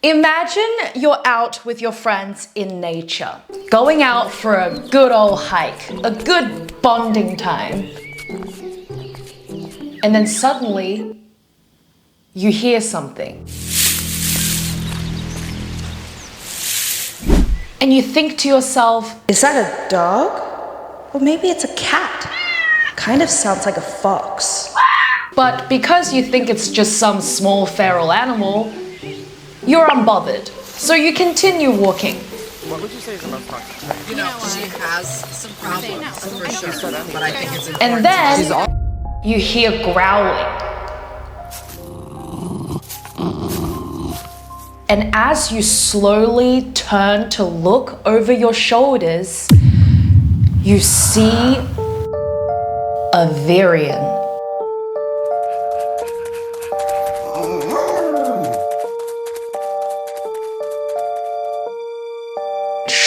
Imagine you're out with your friends in nature, going out for a good old hike, a good bonding time. And then suddenly, you hear something. And you think to yourself, is that a dog? Or maybe it's a cat. Kind of sounds like a fox. But because you think it's just some small feral animal, you're unbothered. So you continue walking. What would you say is the most toxic trait? You know, she has some problems for sure, but I think it's important. And then you hear growling. And as you slowly turn to look over your shoulders, you see a Therian.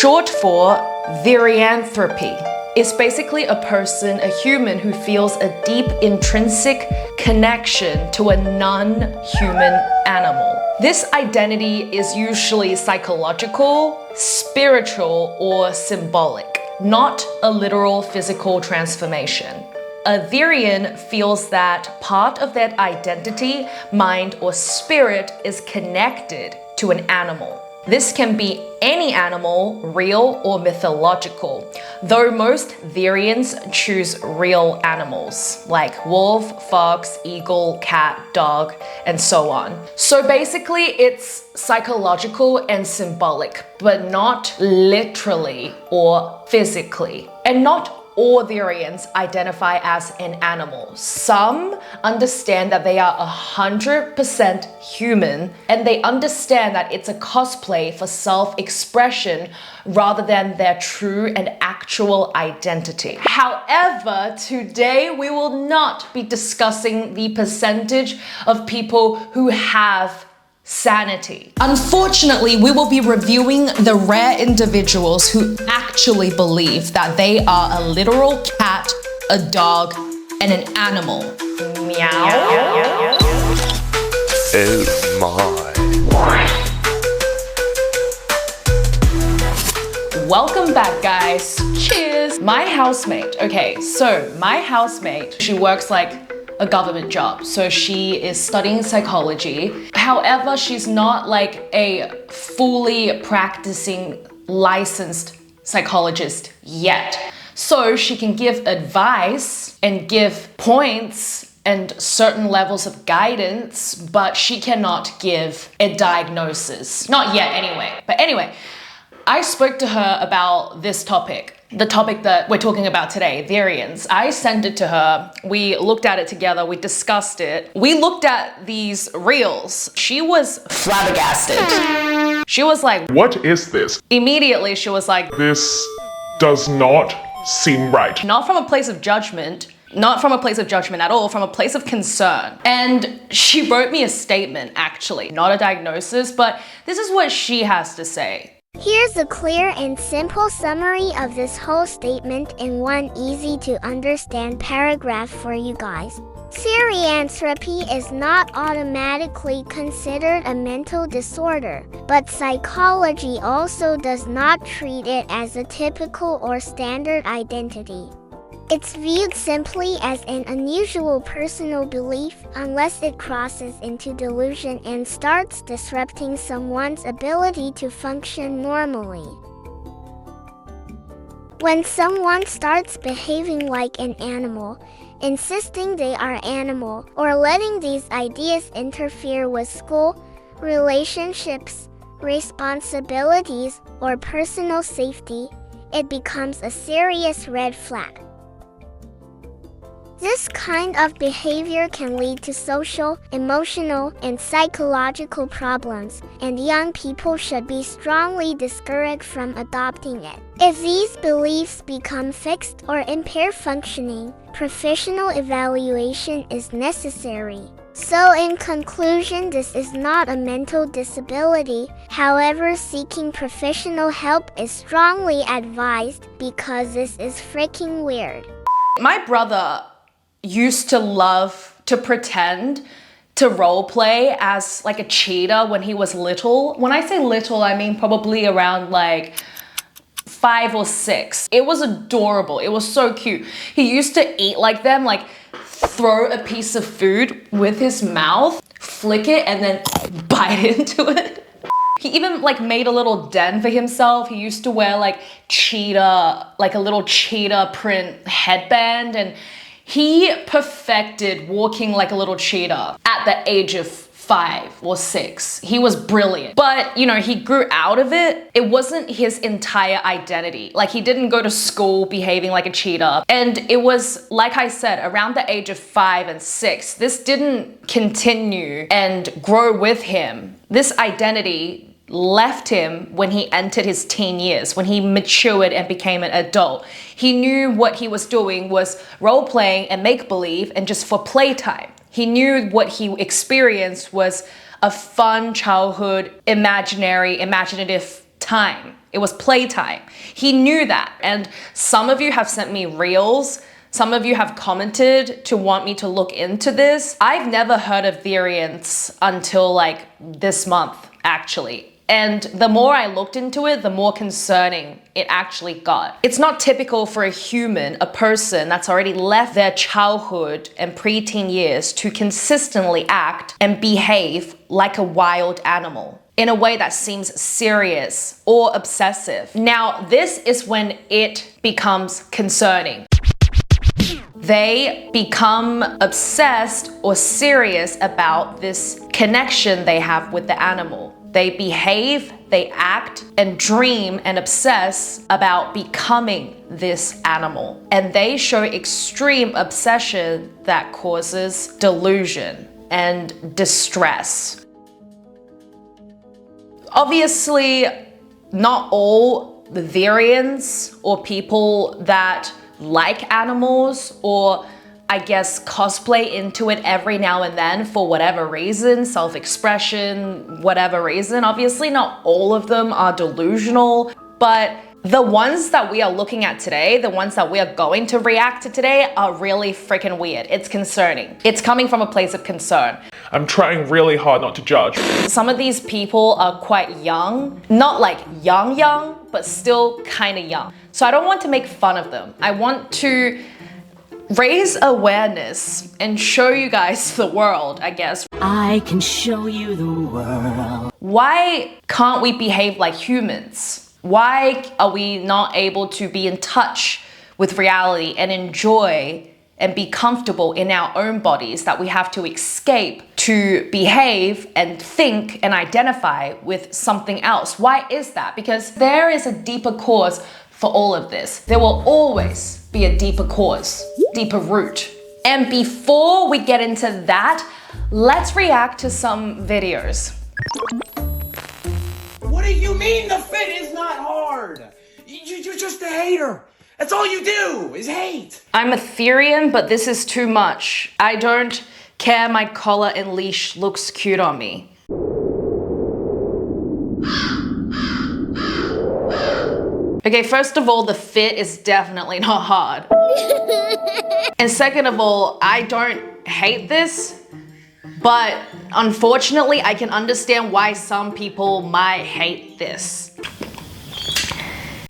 Short for Therianthropy. It's basically a person, a human who feels a deep intrinsic connection to a non-human animal. This identity is usually psychological, spiritual, or symbolic, not a literal physical transformation. A Therian feels that part of their identity, mind, or spirit is connected to an animal. This can be any animal, real or mythological, though most Therians choose real animals like wolf, fox, eagle, cat, dog, and so on. So basically it's psychological and symbolic, but not literally or physically. And not all Therians identify as an animal. Some understand that they are 100% human, and they understand that it's a cosplay for self-expression rather than their true and actual identity. However, today we will not be discussing the percentage of people who have sanity. Unfortunately, we will be reviewing the rare individuals who actually believe that they are a literal cat, a dog, and an animal. Meow. Oh my. Welcome back, guys. Cheers. My housemate. Okay, so my housemate, she works like a government job. So she is studying psychology. However, she's not like a fully practicing licensed psychologist yet. So she can give advice and give points and certain levels of guidance, but she cannot give a diagnosis. Not yet anyway. But anyway, I spoke to her about this topic. The topic that we're talking about today, Therians. I sent it to her, we looked at it together, we discussed it. We looked at these reels. She was flabbergasted. She was like, what is this? Immediately she was like, This does not seem right. not from a place of judgment, not from a place of judgment at all, from a place of concern. And she wrote me a statement, actually, not a diagnosis, but this is what she has to say. Here's a clear and simple summary of this whole statement in one easy to understand paragraph for you guys. Therianthropy is not automatically considered a mental disorder, but psychology also does not treat it as a typical or standard identity. It's viewed simply as an unusual personal belief unless it crosses into delusion and starts disrupting someone's ability to function normally. When someone starts behaving like an animal, insisting they are animal, or letting these ideas interfere with school, relationships, responsibilities, or personal safety, it becomes a serious red flag. This kind of behavior can lead to social, emotional, and psychological problems, and young people should be strongly discouraged from adopting it. If these beliefs become fixed or impair functioning, professional evaluation is necessary. So in conclusion, this is not a mental disability. However, seeking professional help is strongly advised because this is freaking weird. My brother used to love to pretend to role play as like a cheetah when he was little. When I say little, I mean probably around like 5 or 6. It was adorable. It was so cute. He used to eat like them, like throw a piece of food with his mouth, flick it, and then bite into it. He even like made a little den for himself. He used to wear like cheetah, like a little cheetah print headband, and he perfected walking like a little cheetah at the age of 5 or 6. He was brilliant. But, you know, he grew out of it. It wasn't his entire identity. Like, he didn't go to school behaving like a cheetah. And it was, like I said, around the age of 5 and 6, this didn't continue and grow with him. This identity left him when he entered his teen years, when he matured and became an adult. He knew what he was doing was role-playing and make-believe and just for playtime. He knew what he experienced was a fun childhood, imaginative time. It was playtime. He knew that. And some of you have sent me reels. Some of you have commented to want me to look into this. I've never heard of Therians until like this month, actually. And the more I looked into it, the more concerning it actually got. It's not typical for a human, a person that's already left their childhood and preteen years to consistently act and behave like a wild animal in a way that seems serious or obsessive. Now, this is when it becomes concerning. They become obsessed or serious about this connection they have with the animal. They behave, they act, and dream and obsess about becoming this animal. And they show extreme obsession that causes delusion and distress. Obviously, not all the Therians or people that like animals or I guess cosplay into it every now and then for whatever reason, self-expression, whatever reason. Obviously not all of them are delusional, but the ones that we are looking at today, the ones that we are going to react to today are really freaking weird. It's concerning. It's coming from a place of concern. I'm trying really hard not to judge. Some of these people are quite young, not like young, but still kind of young. So I don't want to make fun of them. I want to raise awareness and show you guys the world, I guess. I can show you the world. Why can't we behave like humans? Why are we not able to be in touch with reality and enjoy and be comfortable in our own bodies that we have to escape to behave and think and identify with something else? Why is that? Because there is a deeper cause for all of this. There will always be a deeper cause, deeper root. And before we get into that, let's react to some videos. What do you mean the fit is not hard? You're just a hater. That's all you do is hate. I'm a Therian, but this is too much. I don't care my collar and leash looks cute on me. Okay, first of all, the fit is definitely not hard. And second of all, I don't hate this, but unfortunately, I can understand why some people might hate this.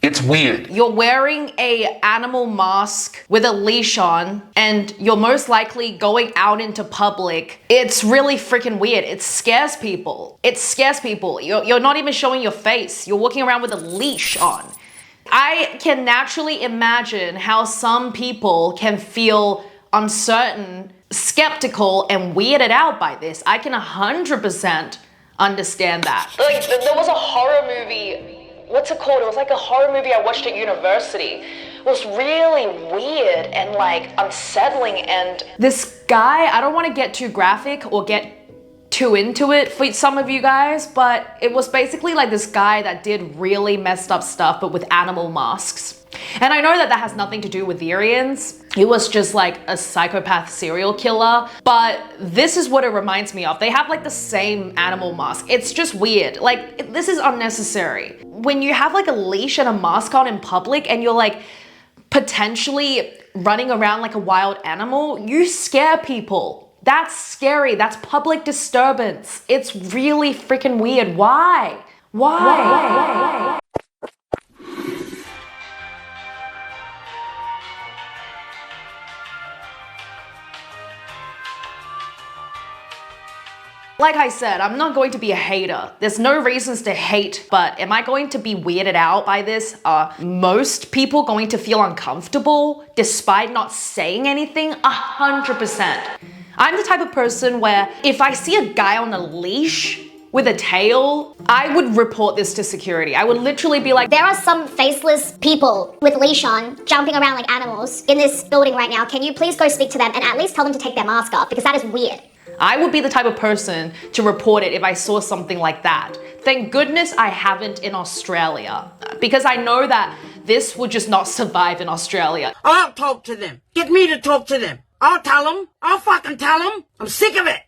It's weird. You're wearing an animal mask with a leash on, and you're most likely going out into public. It's really freaking weird. It scares people. It scares people. You're not even showing your face. You're walking around with a leash on. I can naturally imagine how some people can feel uncertain, skeptical, and weirded out by this. I can 100% understand that. Like, there was a horror movie, what's it called? It was like a horror movie I watched at university. It was really weird and like unsettling, and this guy, I don't want to get too graphic or get too into it for some of you guys, but it was basically like this guy that did really messed up stuff, but with animal masks. And I know that that has nothing to do with Therians. He was just like a psychopath serial killer, but this is what it reminds me of. They have like the same animal mask. It's just weird. Like, this is unnecessary. When you have like a leash and a mask on in public and you're like potentially running around like a wild animal, you scare people. That's scary. That's public disturbance. It's really freaking weird. Why? Why? Like I said, I'm not going to be a hater. There's no reasons to hate, but am I going to be weirded out by this? Are most people going to feel uncomfortable despite not saying anything? 100%. I'm the type of person where if I see a guy on a leash with a tail, I would report this to security. I would literally be like, there are some faceless people with leash on jumping around like animals in this building right now. Can you please go speak to them and at least tell them to take their mask off, because that is weird. I would be the type of person to report it if I saw something like that. Thank goodness I haven't in Australia, because I know that this would just not survive in Australia. I'll talk to them. Get me to talk to them. I'll tell them. I'll fucking tell them. I'm sick of it.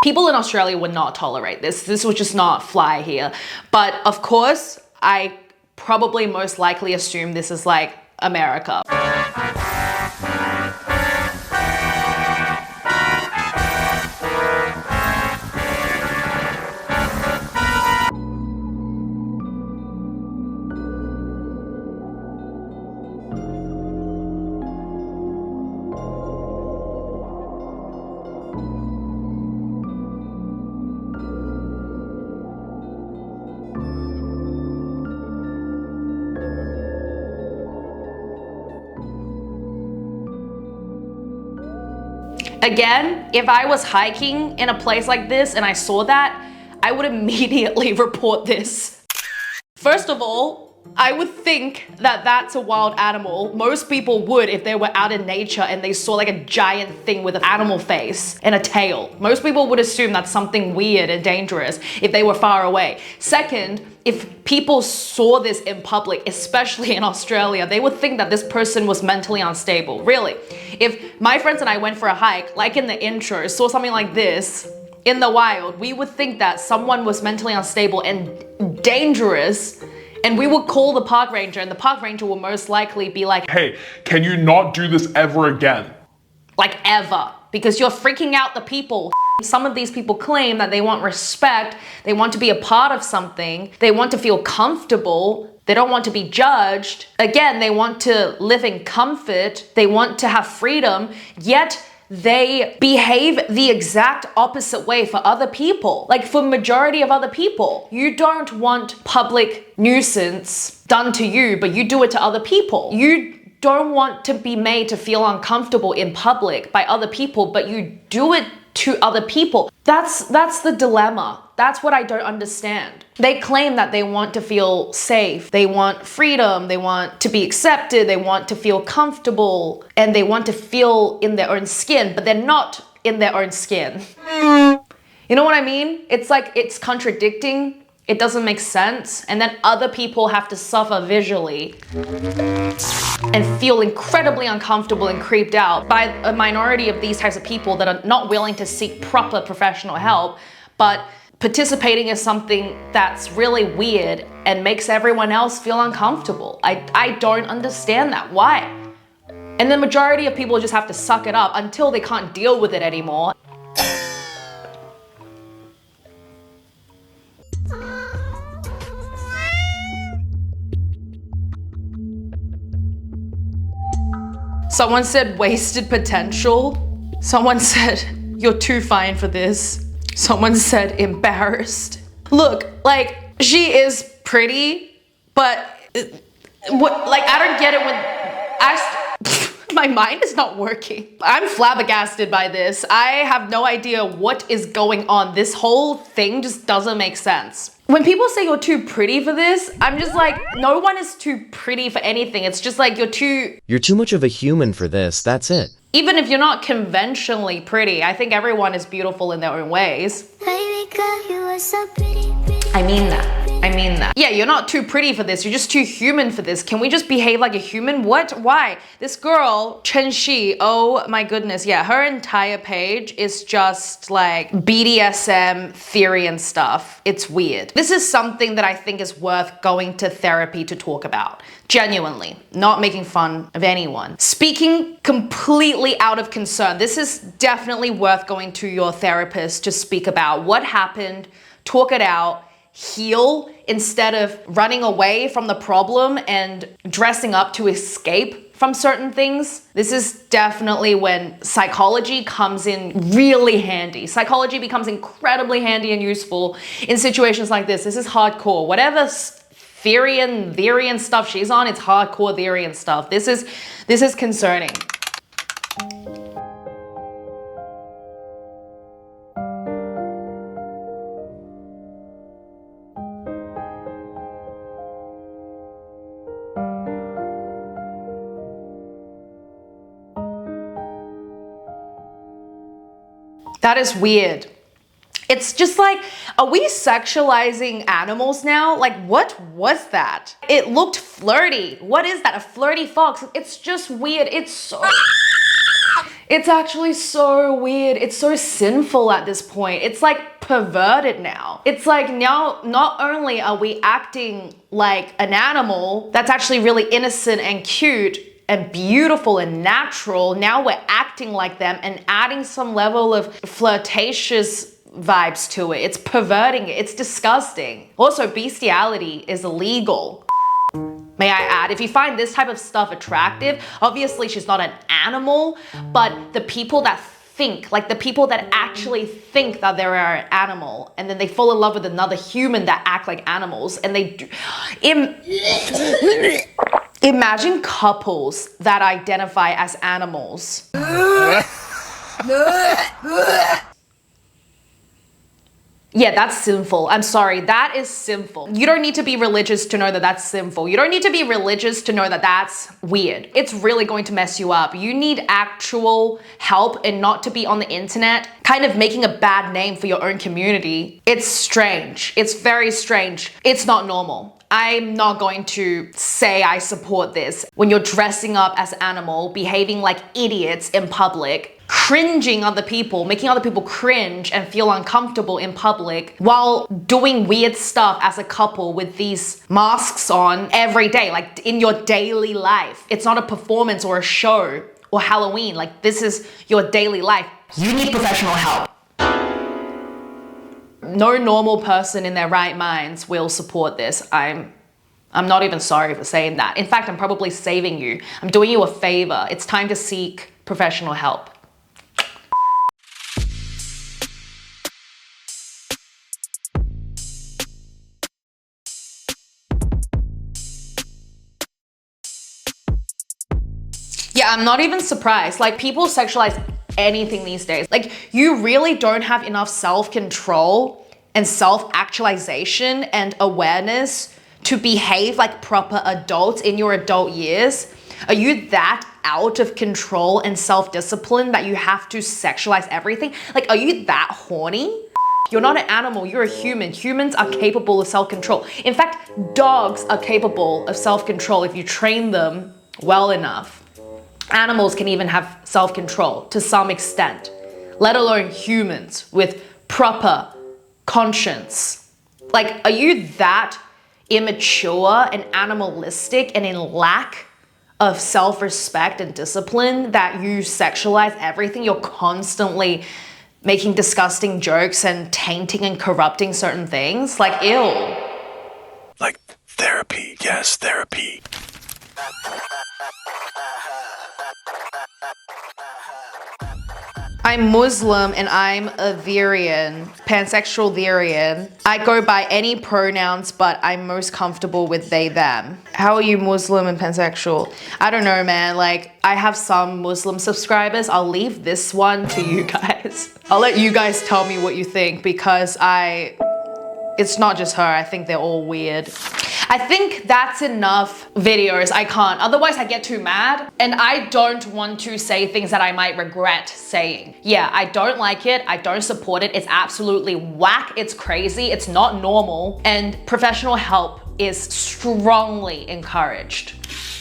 People in Australia would not tolerate this. This would just not fly here. But of course, I probably most likely assume this is like America. Again, if I was hiking in a place like this and I saw that, I would immediately report this. First of all, I would think that that's a wild animal. Most people would if they were out in nature and they saw like a giant thing with an animal face and a tail. Most people would assume that's something weird and dangerous if they were far away. Second, if people saw this in public, especially in Australia, they would think that this person was mentally unstable. Really. If my friends and I went for a hike, like in the intro, saw something like this in the wild, we would think that someone was mentally unstable and dangerous, and we would call the park ranger, and the park ranger will most likely be like, hey, can you not do this ever again? Like ever, because you're freaking out the people. Some of these people claim that they want respect, they want to be a part of something, they want to feel comfortable, they don't want to be judged. Again, they want to live in comfort, they want to have freedom, yet they behave the exact opposite way for other people. Like for majority of other people. You don't want public nuisance done to you, but you do it to other people. You don't want to be made to feel uncomfortable in public by other people, but you do it to other people. That's the dilemma. That's what I don't understand. They claim that they want to feel safe, they want freedom, they want to be accepted, they want to feel comfortable, and they want to feel in their own skin, but they're not in their own skin. You know what I mean? It's like it's contradicting. It doesn't make sense, and then other people have to suffer visually and feel incredibly uncomfortable and creeped out by a minority of these types of people that are not willing to seek proper professional help, but participating in something that's really weird and makes everyone else feel uncomfortable. I don't understand that. Why? And the majority of people just have to suck it up until they can't deal with it anymore. Someone said wasted potential. Someone said you're too fine for this. Someone said embarrassed. Look, like she is pretty, but what? Like I don't get it when my mind is not working. I'm flabbergasted by this. I have no idea what is going on. This whole thing just doesn't make sense. When people say you're too pretty for this, I'm just like, no one is too pretty for anything. It's just like you're too much of a human for this, that's it. Even if you're not conventionally pretty, I think everyone is beautiful in their own ways. I mean that. I mean that. Yeah, you're not too pretty for this. You're just too human for this. Can we just behave like a human? What? Why? This girl, Chen Shi, oh my goodness. Yeah, her entire page is just like BDSM Therian stuff. It's weird. This is something that I think is worth going to therapy to talk about. Genuinely, not making fun of anyone. Speaking completely out of concern. This is definitely worth going to your therapist to speak about what happened, talk it out, heal instead of running away from the problem and dressing up to escape from certain things. This is definitely when psychology comes in really handy. Psychology becomes incredibly handy and useful in situations like this. This is hardcore. Whatever Therian stuff she's on, it's hardcore Therian stuff. This is concerning. That is weird. It's just like, are we sexualizing animals now? Like, what was that? It looked flirty. What is that? A flirty fox? It's just weird. It's actually so weird. It's so sinful at this point. It's like perverted now. It's like now, not only are we acting like an animal that's actually really innocent and cute and beautiful and natural, now we're acting like them and adding some level of flirtatious vibes to it. It's perverting it. It's disgusting. Also, bestiality is illegal. May I add, if you find this type of stuff attractive, obviously she's not an animal, but the people that think, like the people that actually think that they are an animal, and then they fall in love with another human that act like animals, and they do. Imagine couples that identify as animals. Yeah, that's sinful. I'm sorry, that is sinful. You don't need to be religious to know that that's sinful. You don't need to be religious to know that that's weird. It's really going to mess you up. You need actual help and not to be on the internet kind of making a bad name for your own community. It's strange. It's very strange. It's not normal. I'm not going to say I support this. When you're dressing up as an animal, behaving like idiots in public, cringing other people, making other people cringe and feel uncomfortable in public while doing weird stuff as a couple with these masks on every day, like in your daily life. It's not a performance or a show or Halloween. Like, this is your daily life. You need professional help. No normal person in their right minds will support this. I'm not even sorry for saying that. In fact, I'm probably saving you. I'm doing you a favor. It's time to seek professional help. Yeah, I'm not even surprised. Like, people sexualize anything these days. Like, you really don't have enough self-control and self-actualization and awareness to behave like proper adults in your adult years. Are you that out of control and self-discipline that you have to sexualize everything? Like, are you that horny? You're not an animal, you're a human. Humans are capable of self-control. In fact, dogs are capable of self-control if you train them well enough. Animals can even have self-control to some extent, let alone humans with proper conscience. Like, are you that immature and animalistic and in lack of self-respect and discipline that you sexualize everything? You're constantly making disgusting jokes and tainting and corrupting certain things. Like, ew. Like therapy, yes, therapy. I'm Muslim and I'm a Therian, pansexual Therian. I go by any pronouns, but I'm most comfortable with they, them. How are you Muslim and pansexual? I don't know, man. Like, I have some Muslim subscribers. I'll leave this one to you guys. I'll let you guys tell me what you think because I It's not just her, I think they're all weird. I think that's enough videos. I can't, otherwise I get too mad and I don't want to say things that I might regret saying. Yeah, I don't like it, I don't support it, it's absolutely whack, it's crazy, it's not normal, and professional help is strongly encouraged.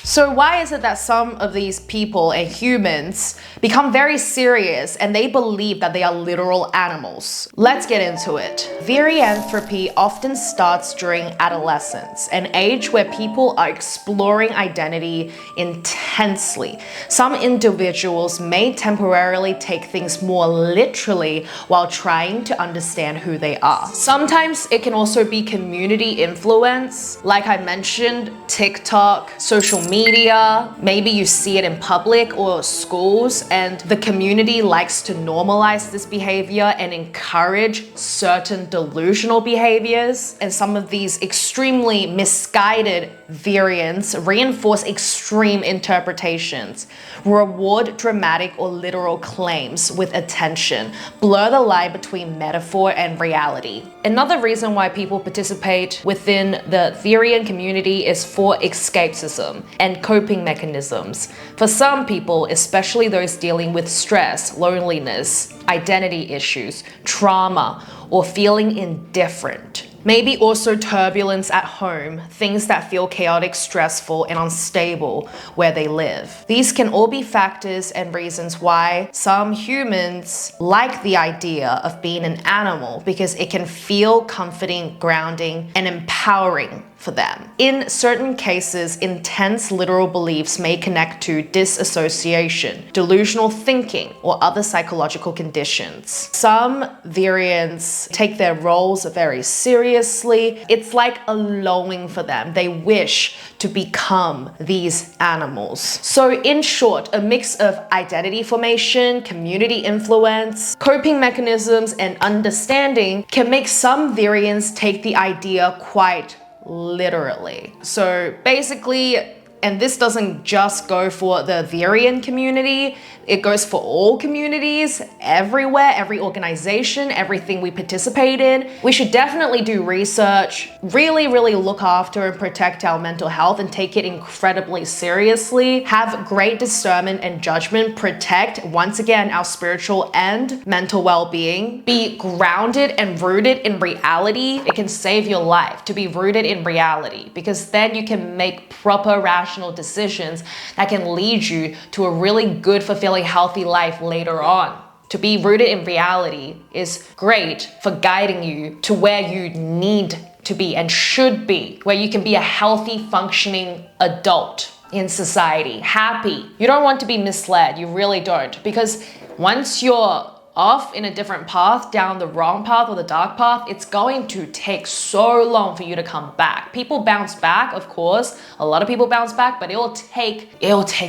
So why is it that some of these people and humans become very serious and they believe that they are literal animals? Let's get into it. Therianthropy often starts during adolescence, an age where people are exploring identity intensely. Some individuals may temporarily take things more literally while trying to understand who they are. Sometimes it can also be community influence, like I mentioned, TikTok, social media, maybe you see it in public or schools and the community likes to normalize this behavior and encourage certain delusional behaviors. And some of these extremely misguided variants reinforce extreme interpretations, reward dramatic or literal claims with attention, blur the line between metaphor and reality. Another reason why people participate within the Therian community is for escapism and coping mechanisms. For some people, especially those dealing with stress, loneliness, identity issues, trauma, or feeling indifferent. Maybe also turbulence at home, things that feel chaotic, stressful, and unstable where they live. These can all be factors and reasons why some humans like the idea of being an animal because it can feel comforting, grounding, and empowering for them. In certain cases, intense literal beliefs may connect to disassociation, delusional thinking, or other psychological conditions. Some Therians take their roles very seriously. It's like a longing for them. They wish to become these animals. So in short, a mix of identity formation, community influence, coping mechanisms, and understanding can make some Therians take the idea quite literally. So basically, and this doesn't just go for the Therian community, it goes for all communities, everywhere, every organization, everything we participate in. We should definitely do research, really look after and protect our mental health and take it incredibly seriously. Have great discernment and judgment, protect, once again, our spiritual and mental well-being. Be grounded and rooted in reality. It can save your life to be rooted in reality because then you can make proper, rational decisions that can lead you to a really good, fulfilling, healthy life later on. To be rooted in reality is great for guiding you to where you need to be and should be, where you can be a healthy, functioning adult in society, happy. You don't want to be misled, you really don't, because once you're off in a different path, down the wrong path or the dark path, it's going to take so long for you to come back. People bounce back, of course. A lot of people bounce back, but it'll take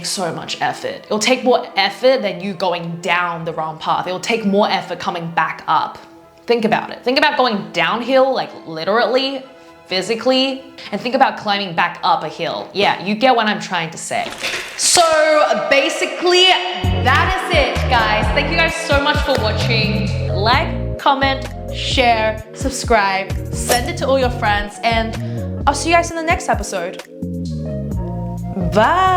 so much effort. It'll take more effort than you going down the wrong path. It'll take more effort coming back up. Think about it. Think about going downhill, like literally, physically, and think about climbing back up a hill. Yeah, you get what I'm trying to say. So basically, that is it, guys. Thank you guys so much for watching. Like, comment, share, subscribe, send it to all your friends, and I'll see you guys in the next episode. Bye.